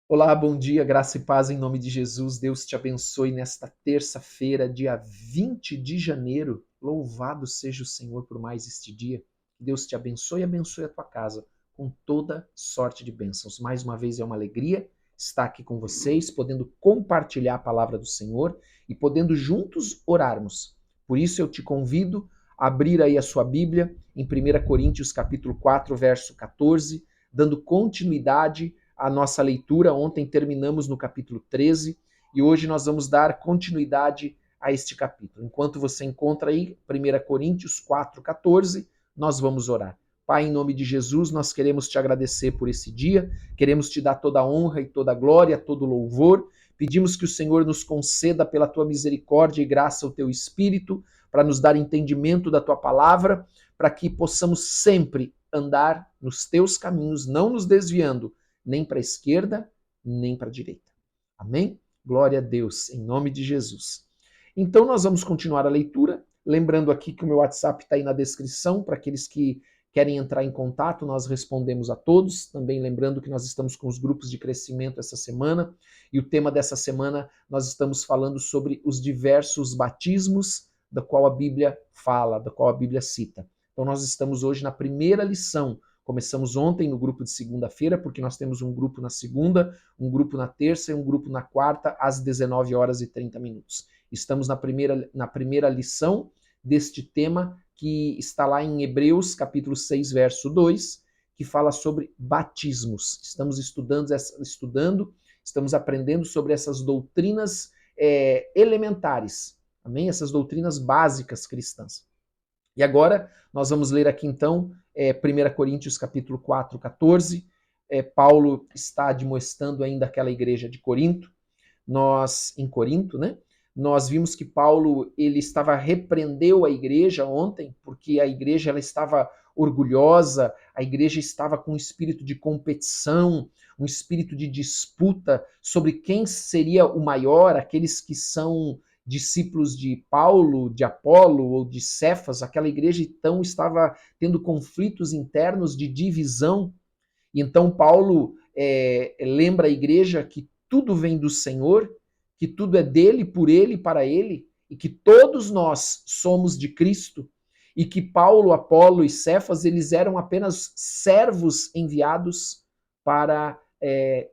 Olá, bom dia, graça e paz em nome de Jesus. Deus te abençoe nesta terça-feira, dia 20 de janeiro. Louvado seja o Senhor por mais este dia. Que Deus te abençoe e abençoe a tua casa com toda sorte de bênçãos. Mais uma vez é uma alegria estar aqui com vocês, podendo compartilhar a palavra do Senhor e podendo juntos orarmos. Por isso eu te convido a abrir aí a sua Bíblia em 1 Coríntios capítulo 4, verso 14, dando continuidade a nossa leitura. Ontem terminamos no capítulo 13 e hoje nós vamos dar continuidade a este capítulo. Enquanto você encontra aí 1 Coríntios 4,14, nós vamos orar. Pai, em nome de Jesus, nós queremos te agradecer por esse dia, queremos te dar toda a honra e toda a glória, todo o louvor. Pedimos que o Senhor nos conceda, pela tua misericórdia e graça, o teu Espírito, para nos dar entendimento da tua palavra, para que possamos sempre andar nos teus caminhos, não nos desviando, nem para a esquerda, nem para a direita. Amém? Glória a Deus, em nome de Jesus. Então nós vamos continuar a leitura, lembrando aqui que o meu WhatsApp está aí na descrição, para aqueles que querem entrar em contato, nós respondemos a todos. Também lembrando que nós estamos com os grupos de crescimento essa semana, e o tema dessa semana nós estamos falando sobre os diversos batismos da qual a Bíblia fala, da qual a Bíblia cita. Então nós estamos hoje na primeira lição. Começamos ontem no grupo de segunda-feira, porque nós temos um grupo na segunda, um grupo na terça e um grupo na quarta, às 19 horas e 30 minutos. Estamos na primeira lição deste tema, que está lá em Hebreus, capítulo 6, verso 2, que fala sobre batismos. Estamos estamos aprendendo sobre essas doutrinas elementares, amém? Essas doutrinas básicas cristãs. E agora nós vamos ler aqui então 1 Coríntios capítulo 4, 14. Paulo está admoestando ainda aquela igreja de Corinto. Em Corinto, né? Nós vimos que Paulo ele repreendeu a igreja ontem, porque a igreja ela estava orgulhosa, a igreja estava com um espírito de competição, um espírito de disputa sobre quem seria o maior, aqueles que são discípulos de Paulo, de Apolo ou de Cefas. Aquela igreja então estava tendo conflitos internos de divisão. E então Paulo lembra a igreja que tudo vem do Senhor, que tudo é dele, por ele, para ele, e que todos nós somos de Cristo, e que Paulo, Apolo e Cefas, eles eram apenas servos enviados para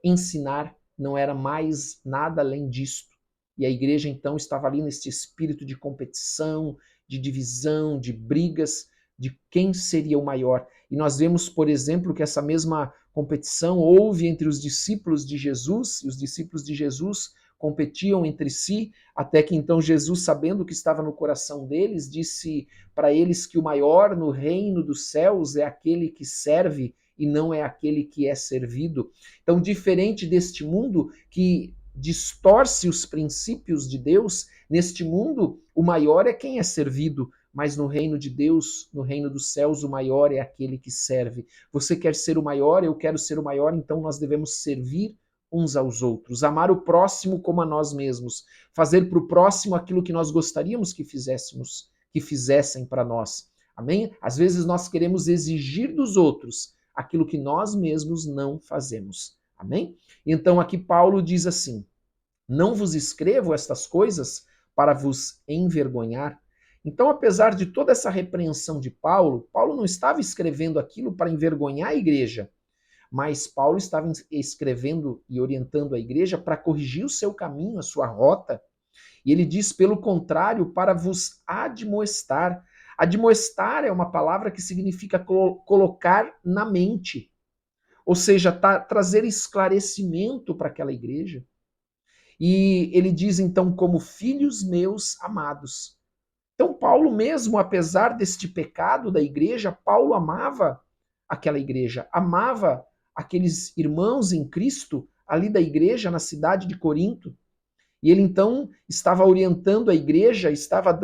ensinar, não era mais nada além disto. E a igreja então estava ali nesse espírito de competição, de divisão, de brigas, de quem seria o maior. E nós vemos, por exemplo, que essa mesma competição houve entre os discípulos de Jesus, e os discípulos de Jesus competiam entre si, até que então Jesus, sabendo o que estava no coração deles, disse para eles que o maior no reino dos céus é aquele que serve e não é aquele que é servido. Então, diferente deste mundo que distorce os princípios de Deus, neste mundo o maior é quem é servido, mas no reino de Deus, no reino dos céus, o maior é aquele que serve. Você quer ser o maior, eu quero ser o maior, então nós devemos servir uns aos outros, amar o próximo como a nós mesmos, fazer para o próximo aquilo que nós gostaríamos que fizessem para nós. Amém? Às vezes nós queremos exigir dos outros aquilo que nós mesmos não fazemos. Amém? Então aqui Paulo diz assim: não vos escrevo estas coisas para vos envergonhar. Então, apesar de toda essa repreensão de Paulo, Paulo não estava escrevendo aquilo para envergonhar a igreja, mas Paulo estava escrevendo e orientando a igreja para corrigir o seu caminho, a sua rota. E ele diz, pelo contrário, para vos admoestar. Admoestar é uma palavra que significa colocar na mente, ou seja, trazer esclarecimento para aquela igreja. E ele diz então, como filhos meus amados. Então, Paulo, mesmo apesar deste pecado da igreja, Paulo amava aquela igreja, amava aqueles irmãos em Cristo ali da igreja na cidade de Corinto. E ele então estava orientando a igreja, estava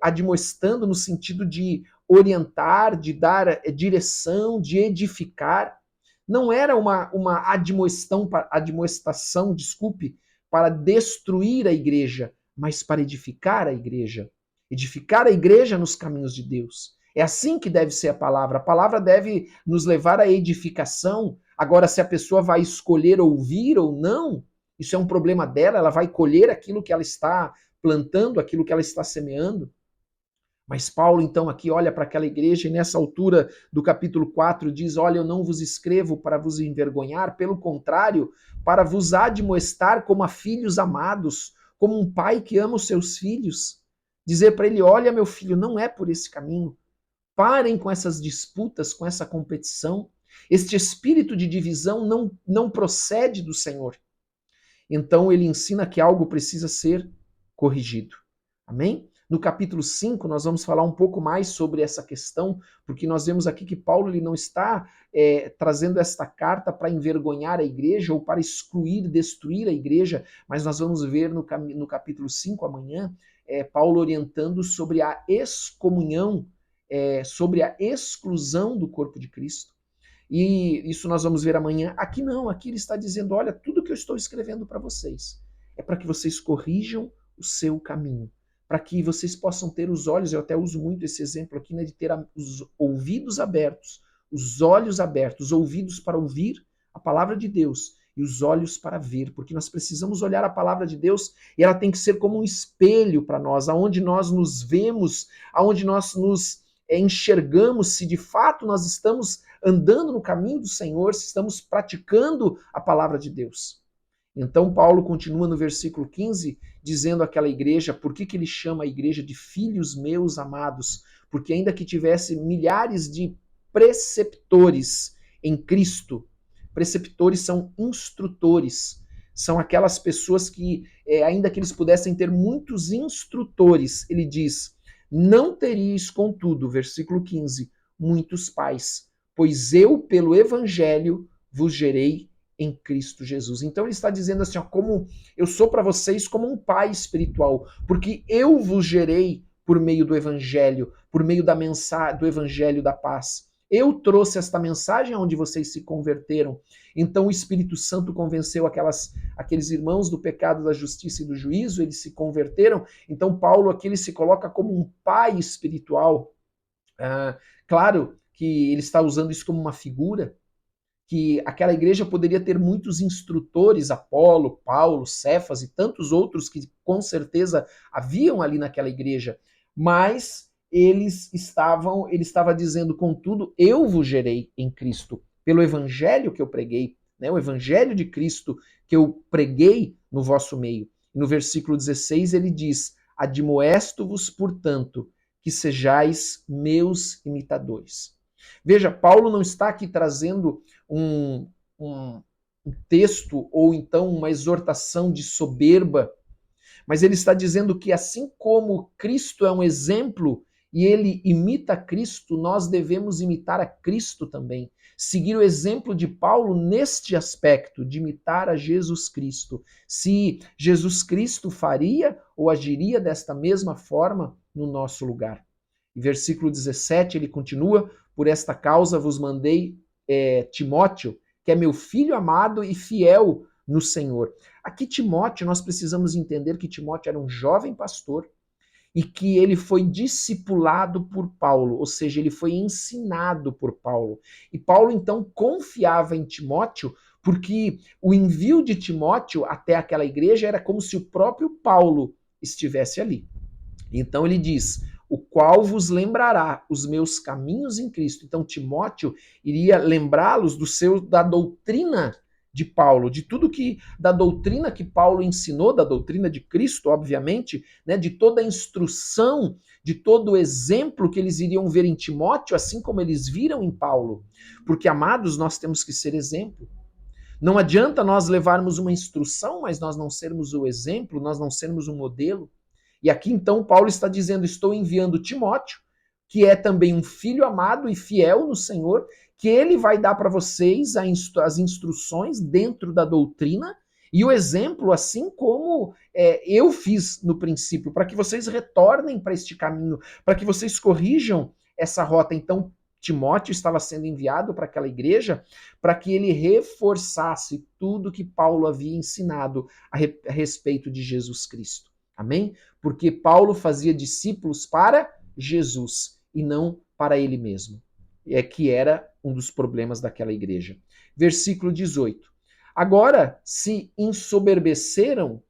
admoestando no sentido de orientar, de dar direção, de edificar. Não era uma admoestação, desculpe, para destruir a igreja, mas para edificar a igreja. Edificar a igreja nos caminhos de Deus. É assim que deve ser a palavra. A palavra deve nos levar à edificação, Agora, se a pessoa vai escolher ouvir ou não, isso é um problema dela, ela vai colher aquilo que ela está plantando, aquilo que ela está semeando. Mas Paulo, então, aqui olha para aquela igreja e nessa altura do capítulo 4 diz: olha, eu não vos escrevo para vos envergonhar, pelo contrário, para vos admoestar como a filhos amados, como um pai que ama os seus filhos. Dizer para ele: olha, meu filho, não é por esse caminho. Parem com essas disputas, com essa competição. Este espírito de divisão não procede do Senhor. Então ele ensina que algo precisa ser corrigido. Amém? No capítulo 5, nós vamos falar um pouco mais sobre essa questão, porque nós vemos aqui que Paulo ele não está trazendo esta carta para envergonhar a igreja ou para excluir, destruir a igreja, mas nós vamos ver no capítulo 5 amanhã, Paulo orientando sobre a excomunhão, sobre a exclusão do corpo de Cristo. E isso nós vamos ver amanhã. Aqui não, aqui ele está dizendo, olha, tudo que eu estou escrevendo para vocês é para que vocês corrijam o seu caminho, para que vocês possam ter os olhos, eu até uso muito esse exemplo aqui, né, de ter os ouvidos abertos, os olhos abertos, os ouvidos para ouvir a palavra de Deus e os olhos para ver, porque nós precisamos olhar a palavra de Deus e ela tem que ser como um espelho para nós, aonde nós nos vemos, aonde nós nos enxergamos se de fato nós estamos andando no caminho do Senhor, se estamos praticando a palavra de Deus. Então Paulo continua no versículo 15, dizendo àquela igreja, por que ele chama a igreja de filhos meus amados? Porque ainda que tivesse milhares de preceptores em Cristo, preceptores são instrutores, são aquelas pessoas que, ainda que eles pudessem ter muitos instrutores, ele diz, não teríeis, contudo, versículo 15, muitos pais, pois eu, pelo evangelho, vos gerei em Cristo Jesus. Então ele está dizendo assim, ó, como eu sou para vocês como um pai espiritual, porque eu vos gerei por meio do evangelho, por meio da mensagem do evangelho da paz. Eu trouxe esta mensagem onde vocês se converteram. Então o Espírito Santo convenceu aqueles irmãos do pecado, da justiça e do juízo, eles se converteram. Então Paulo aqui ele se coloca como um pai espiritual. Claro que ele está usando isso como uma figura, que aquela igreja poderia ter muitos instrutores, Apolo, Paulo, Cefas e tantos outros que com certeza haviam ali naquela igreja, mas ele estava dizendo, contudo, eu vos gerei em Cristo, pelo evangelho que eu preguei, né, o evangelho de Cristo que eu preguei no vosso meio. No versículo 16 ele diz, admoesto-vos, portanto, que sejais meus imitadores. Veja, Paulo não está aqui trazendo um texto ou então uma exortação de soberba, mas ele está dizendo que assim como Cristo é um exemplo e ele imita Cristo, nós devemos imitar a Cristo também. Seguir o exemplo de Paulo neste aspecto, de imitar a Jesus Cristo. Se Jesus Cristo faria ou agiria desta mesma forma no nosso lugar. Em versículo 17 ele continua, por esta causa vos mandei Timóteo, que é meu filho amado e fiel no Senhor. Aqui Timóteo, nós precisamos entender que Timóteo era um jovem pastor e que ele foi discipulado por Paulo, ou seja, ele foi ensinado por Paulo. E Paulo então confiava em Timóteo, porque o envio de Timóteo até aquela igreja era como se o próprio Paulo estivesse ali. Então ele diz, o qual vos lembrará os meus caminhos em Cristo. Então Timóteo iria lembrá-los da doutrina de Paulo, de tudo que, da doutrina que Paulo ensinou, da doutrina de Cristo, obviamente, né, de toda a instrução, de todo o exemplo que eles iriam ver em Timóteo, assim como eles viram em Paulo. Porque, amados, nós temos que ser exemplo. Não adianta nós levarmos uma instrução, mas nós não sermos o exemplo, nós não sermos um modelo. E aqui então Paulo está dizendo, estou enviando Timóteo, que é também um filho amado e fiel no Senhor, que ele vai dar para vocês as instruções dentro da doutrina e o exemplo, assim como eu fiz no princípio, para que vocês retornem para este caminho, para que vocês corrijam essa rota. Então Timóteo estava sendo enviado para aquela igreja para que ele reforçasse tudo que Paulo havia ensinado a respeito de Jesus Cristo. Amém? Porque Paulo fazia discípulos para Jesus e não para ele mesmo. Que era um dos problemas daquela igreja. versículo 18. Agora, se ensoberbeceram,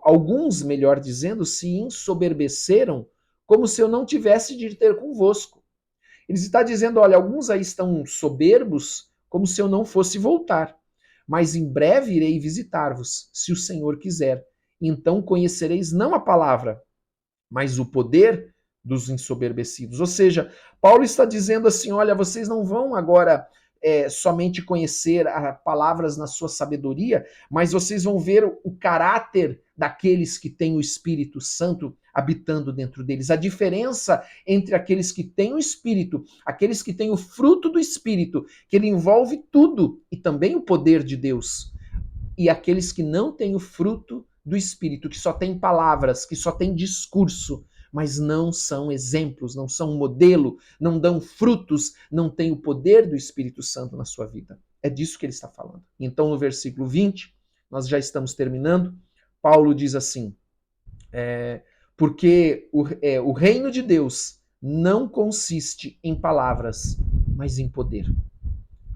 alguns, melhor dizendo, se ensoberbeceram, como se eu não tivesse de ter convosco. Ele está dizendo, olha, alguns aí estão soberbos, como se eu não fosse voltar. Mas em breve irei visitar-vos, se o Senhor quiser. Então conhecereis não a palavra, mas o poder dos ensoberbecidos. Ou seja, Paulo está dizendo assim, olha, vocês não vão agora somente conhecer palavras na sua sabedoria, mas vocês vão ver o caráter daqueles que têm o Espírito Santo habitando dentro deles. A diferença entre aqueles que têm o Espírito, aqueles que têm o fruto do Espírito, que ele envolve tudo, e também o poder de Deus, e aqueles que não têm o fruto do Espírito, que só tem palavras, que só tem discurso, mas não são exemplos, não são modelo, não dão frutos, não têm o poder do Espírito Santo na sua vida. É disso que ele está falando. Então, no versículo 20, nós já estamos terminando, Paulo diz assim, porque o reino de Deus não consiste em palavras, mas em poder.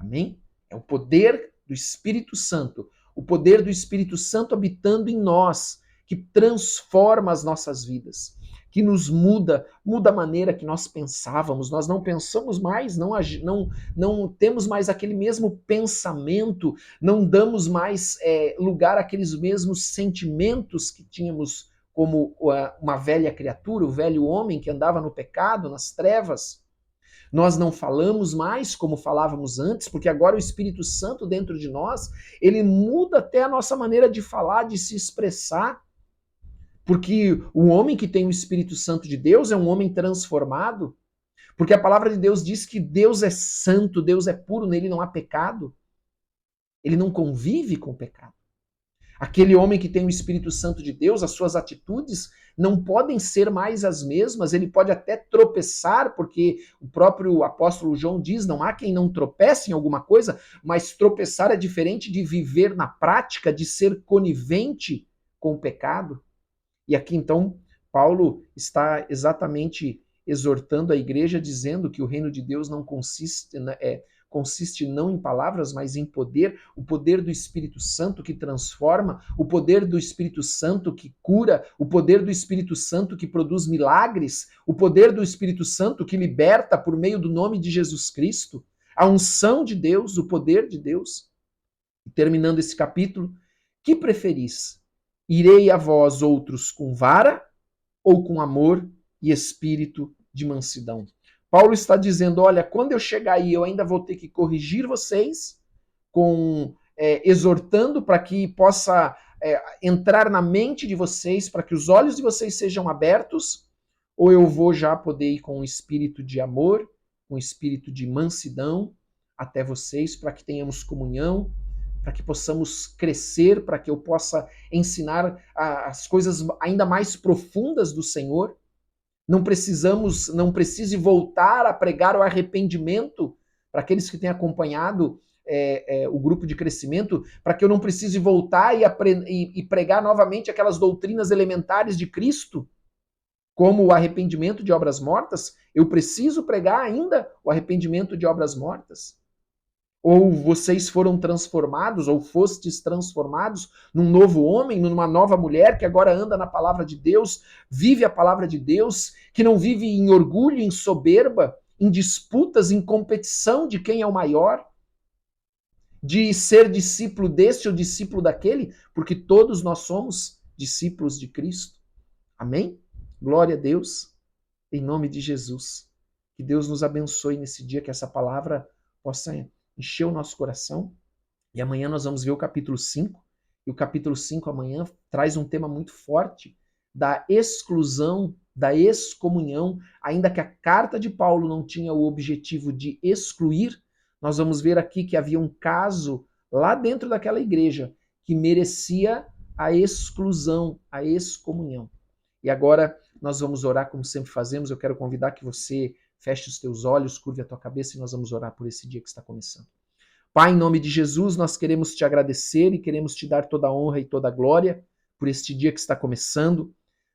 Amém? É o poder do Espírito Santo, o poder do Espírito Santo habitando em nós, que transforma as nossas vidas, que nos muda a maneira que nós pensávamos, nós não pensamos mais, não temos mais aquele mesmo pensamento, não damos mais lugar àqueles mesmos sentimentos que tínhamos como uma velha criatura, o velho homem que andava no pecado, nas trevas. Nós não falamos mais como falávamos antes, porque agora o Espírito Santo dentro de nós, ele muda até a nossa maneira de falar, de se expressar. Porque o homem que tem o Espírito Santo de Deus é um homem transformado. Porque a palavra de Deus diz que Deus é santo, Deus é puro, nele não há pecado. Ele não convive com o pecado. Aquele homem que tem o Espírito Santo de Deus, as suas atitudes não podem ser mais as mesmas, ele pode até tropeçar, porque o próprio apóstolo João diz, não há quem não tropece em alguma coisa, mas tropeçar é diferente de viver na prática, de ser conivente com o pecado. E aqui então, Paulo está exatamente exortando a igreja, dizendo que o reino de Deus não consiste não em palavras, mas em poder, o poder do Espírito Santo que transforma, o poder do Espírito Santo que cura, o poder do Espírito Santo que produz milagres, o poder do Espírito Santo que liberta por meio do nome de Jesus Cristo, a unção de Deus, o poder de Deus. E terminando esse capítulo, que preferis? Irei a vós outros com vara ou com amor e espírito de mansidão? Paulo está dizendo, olha, quando eu chegar aí, eu ainda vou ter que corrigir vocês, exortando para que possa entrar na mente de vocês, para que os olhos de vocês sejam abertos, ou eu vou já poder ir com um espírito de amor, com um espírito de mansidão até vocês, para que tenhamos comunhão, para que possamos crescer, para que eu possa ensinar as coisas ainda mais profundas do Senhor. Não precise voltar a pregar o arrependimento para aqueles que têm acompanhado o grupo de crescimento, para que eu não precise voltar e pregar novamente aquelas doutrinas elementares de Cristo, como o arrependimento de obras mortas. Eu preciso pregar ainda o arrependimento de obras mortas. Ou vocês foram transformados, ou fostes transformados num novo homem, numa nova mulher que agora anda na palavra de Deus, vive a palavra de Deus, que não vive em orgulho, em soberba, em disputas, em competição de quem é o maior, de ser discípulo desse ou discípulo daquele, porque todos nós somos discípulos de Cristo. Amém? Glória a Deus, em nome de Jesus. Que Deus nos abençoe nesse dia, que essa palavra possa encher o nosso coração. E amanhã nós vamos ver o capítulo 5. E o capítulo 5 amanhã traz um tema muito forte da exclusão, da excomunhão. Ainda que a carta de Paulo não tinha o objetivo de excluir, nós vamos ver aqui que havia um caso lá dentro daquela igreja que merecia a exclusão, a excomunhão. E agora nós vamos orar como sempre fazemos. Eu quero convidar que você feche os teus olhos, curve a tua cabeça e nós vamos orar por esse dia que está começando. Pai, em nome de Jesus, nós queremos te agradecer e queremos te dar toda a honra e toda a glória por este dia que está começando.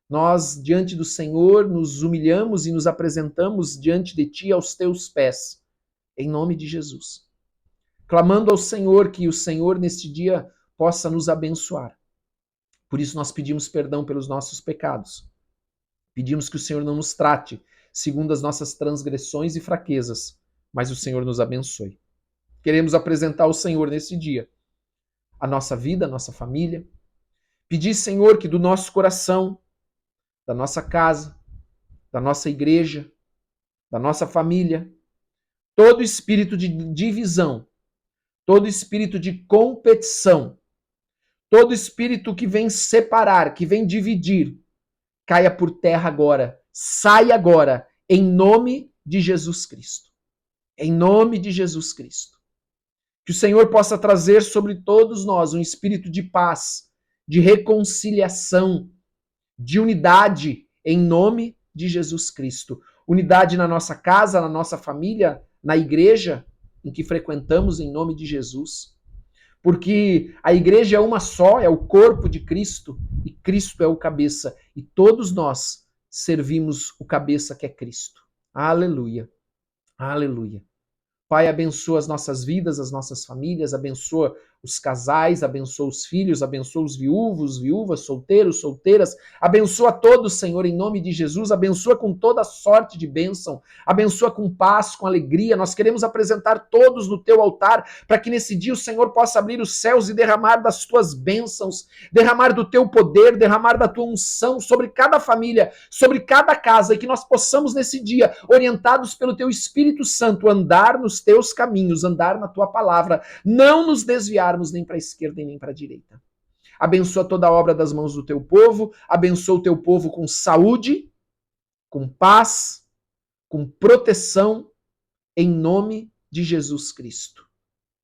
Nós, diante do Senhor, nos humilhamos e nos apresentamos diante de ti aos teus pés, em nome de Jesus. clamando ao Senhor que o Senhor neste dia possa nos abençoar. Por isso nós pedimos perdão pelos nossos pecados. Pedimos que o Senhor não nos trate segundo as nossas transgressões e fraquezas, mas o Senhor nos abençoe. Queremos apresentar ao Senhor nesse dia a nossa vida, a nossa família. Pedir, Senhor, que do nosso coração, da nossa casa, da nossa igreja, da nossa família, todo espírito de divisão, todo espírito de competição, todo espírito que vem separar, que vem dividir, caia por terra agora, saia agora, em nome de Jesus Cristo. Em nome de Jesus Cristo. Que o Senhor possa trazer sobre todos nós um espírito de paz, de reconciliação, de unidade, em nome de Jesus Cristo. Unidade na nossa casa, na nossa família, na igreja em que frequentamos, em nome de Jesus. Porque a igreja é uma só, é o corpo de Cristo, e Cristo é o cabeça. E todos nós servimos o cabeça que é Cristo. Aleluia. Aleluia. Pai, abençoa as nossas vidas, as nossas famílias, abençoa os casais, abençoa os filhos, abençoa os viúvos, viúvas, solteiros, solteiras, abençoa todos, Senhor, em nome de Jesus, abençoa com toda sorte de bênção, abençoa com paz, com alegria. Nós queremos apresentar todos no teu altar, para que nesse dia o Senhor possa abrir os céus e derramar das tuas bênçãos, derramar do teu poder, derramar da tua unção sobre cada família, sobre cada casa, e que nós possamos nesse dia, orientados pelo teu Espírito Santo, andar nos teus caminhos, andar na tua palavra, não nos desviarmos nem para a esquerda e nem para a direita. Abençoa toda a obra das mãos do teu povo, abençoa o teu povo com saúde, com paz, com proteção, em nome de Jesus Cristo.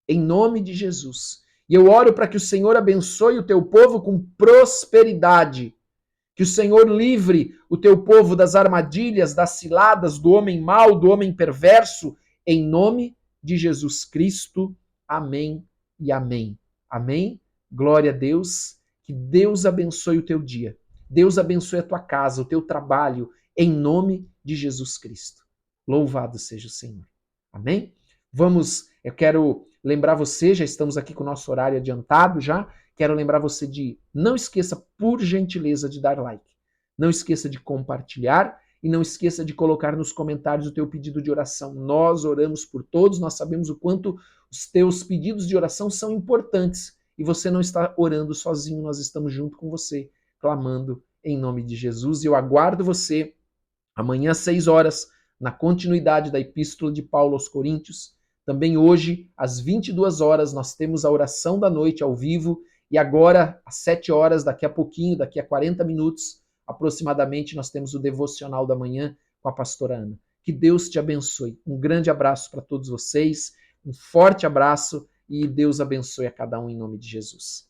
Em nome de Jesus. E eu oro para que o Senhor abençoe o teu povo com prosperidade, que o Senhor livre o teu povo das armadilhas, das ciladas, do homem mau, do homem perverso, em nome de Jesus Cristo. Amém e amém. Amém? Glória a Deus. Que Deus abençoe o teu dia. Deus abençoe a tua casa, o teu trabalho, em nome de Jesus Cristo. Louvado seja o Senhor. Amém? Eu quero lembrar você, já estamos aqui com o nosso horário adiantado já, quero lembrar você de, não esqueça, por gentileza, de dar like. Não esqueça de compartilhar e não esqueça de colocar nos comentários o teu pedido de oração. Nós oramos por todos, nós sabemos o quanto os teus pedidos de oração são importantes e você não está orando sozinho, nós estamos junto com você, clamando em nome de Jesus. E eu aguardo você amanhã às 6 horas, na continuidade da Epístola de Paulo aos Coríntios. Também hoje, às 22 horas, nós temos a oração da noite ao vivo. E agora, às 7 horas, daqui a pouquinho, daqui a 40 minutos, aproximadamente, nós temos o devocional da manhã com a pastora Ana. Que Deus te abençoe. Um grande abraço para todos vocês, um forte abraço e Deus abençoe a cada um em nome de Jesus.